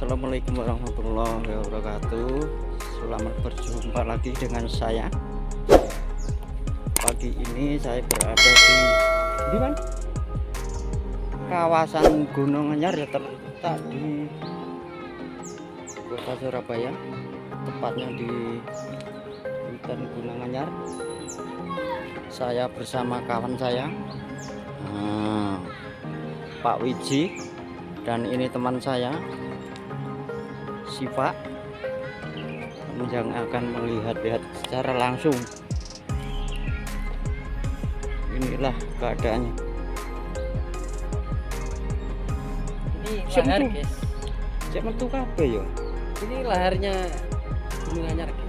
Assalamualaikum warahmatullahi wabarakatuh. Selamat berjumpa lagi dengan saya. Pagi ini saya berada di mana? Kawasan Gunung Anyar, ya, terletak di Kota Surabaya, tepatnya di hutan Gunung Anyar. Saya bersama kawan saya, Pak Wiji, dan ini teman saya Siva, yang akan melihat-lihat secara langsung. Inilah keadaannya. Ini lahar, guys. Cek metu kabeh ya. Ini laharnya Gunung Anyar, guys.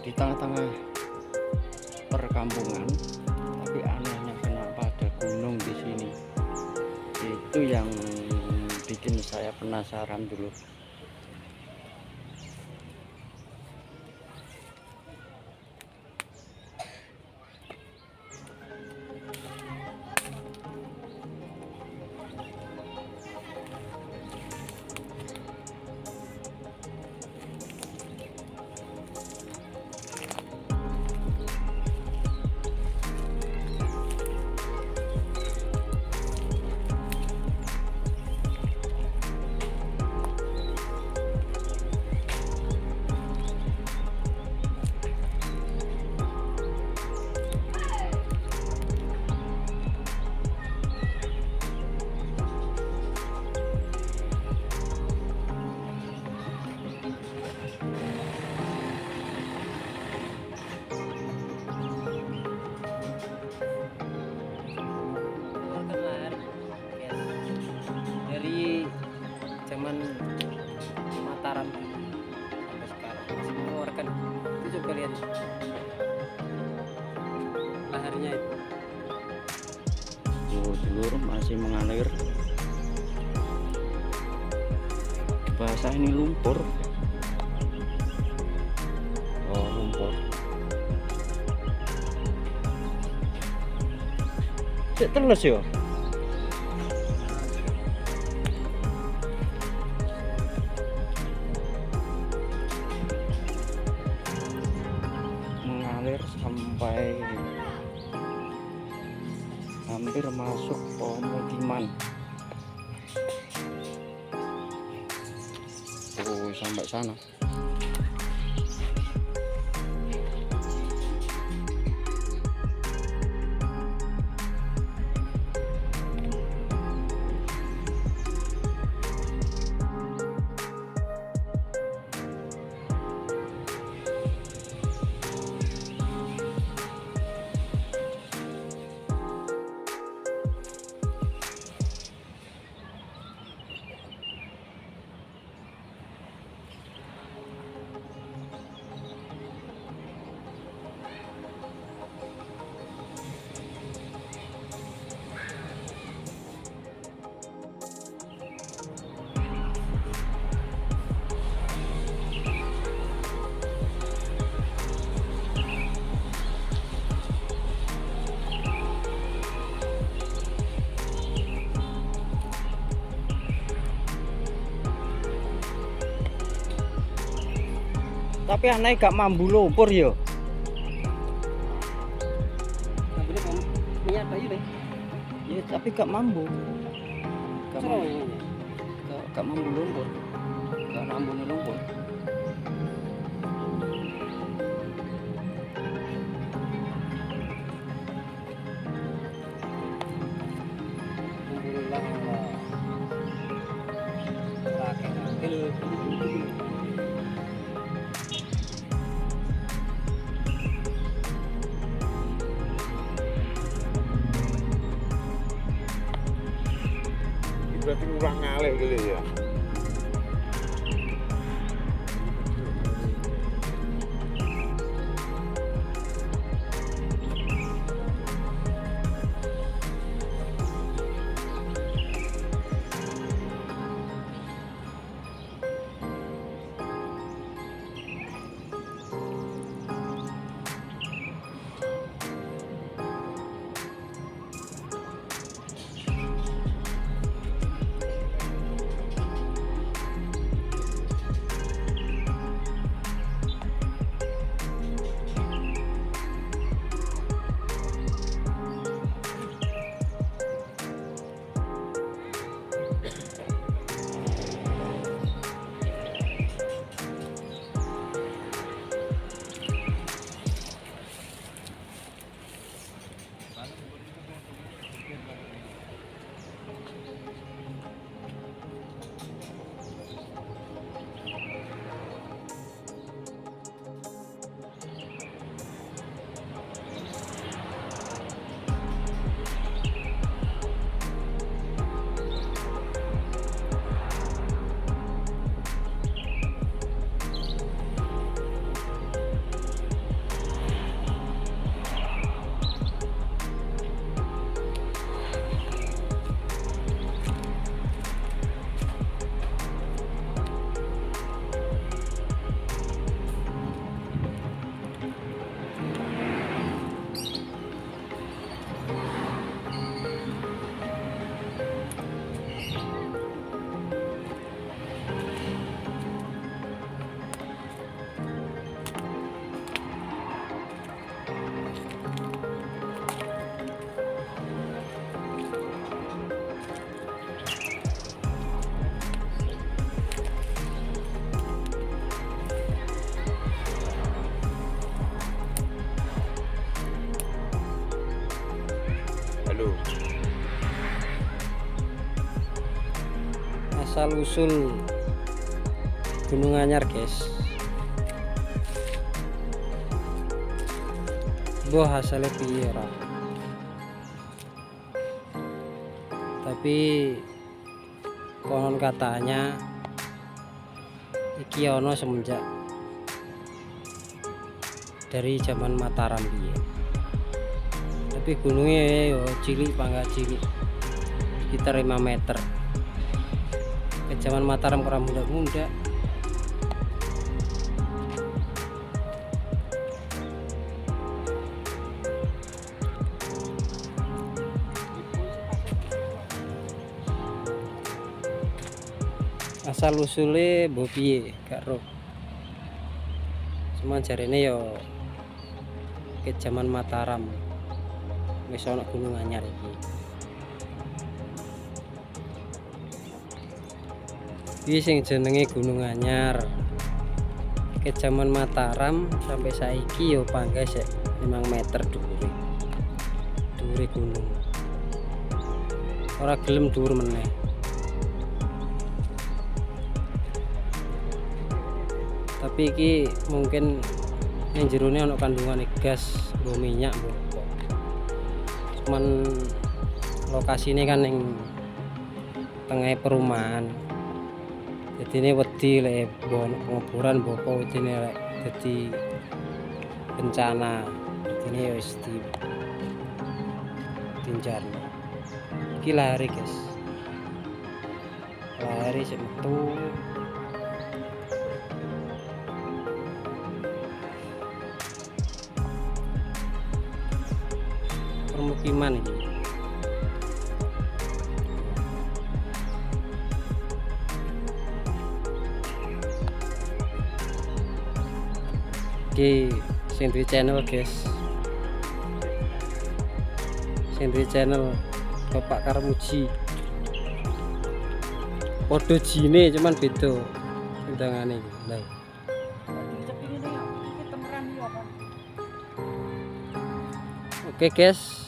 Di tengah-tengah perkampungan, tapi anehnya kenapa ada gunung di sini? Itu yang bikin saya penasaran dulu. Dari zaman Mataram sampai sekarang masih mengeluarkan. Itu coba lihat laharnya itu. Dulur masih mengalir. Bahasa ini lumpur. Oh, lumpur. Cek teles ya. Mengalir sampai hampir masuk pemukiman. Sampai sana. Tapi aneh gak mambu lumpur yo. Minyak kayu deh. Ya, tapi gak mambu. Gak mambu. Ini. Gak mambu lumpur. Gak mambu lumpur. berarti kurang ngalih gitu ya. Halo. Asal usul Gunung Anyar guys. Boh hasilnya piye ra. Tapi konon katanya iki ono semenjak dari zaman Mataram piye. Tapi gunungnya yo cilik pangga cilik sekitar 5 meter. Ke zaman Mataram kurang muda-muda. Asal usule mbok piye gak ro. Cuman jarene yo ke zaman Mataram wis ana Gunung Anyar iki. Iki sing jenenge Gunung Anyar. Ke zaman Mataram sampai saiki yo pangga sik 5 meter dhuwure. Dhuwure gunung. Ora gelem dhuwur meneh. Tapi iki mungkin yang jerone ana kandungan gas, mbok minyak, mbok apa. Cuman lokasine kan ning tengah perumahan. Jadi ini wedi lek penguburan mbok apa wedine lek dadi bencana. Ini ya wis ditinjarno. Iki lari guys. Lari sik metu. Permukiman ini. Oke, Sendri channel guys. Sendri channel Bapak Karmuji. Podo jine cuman beda tindangane iki. Lah. Oke guys.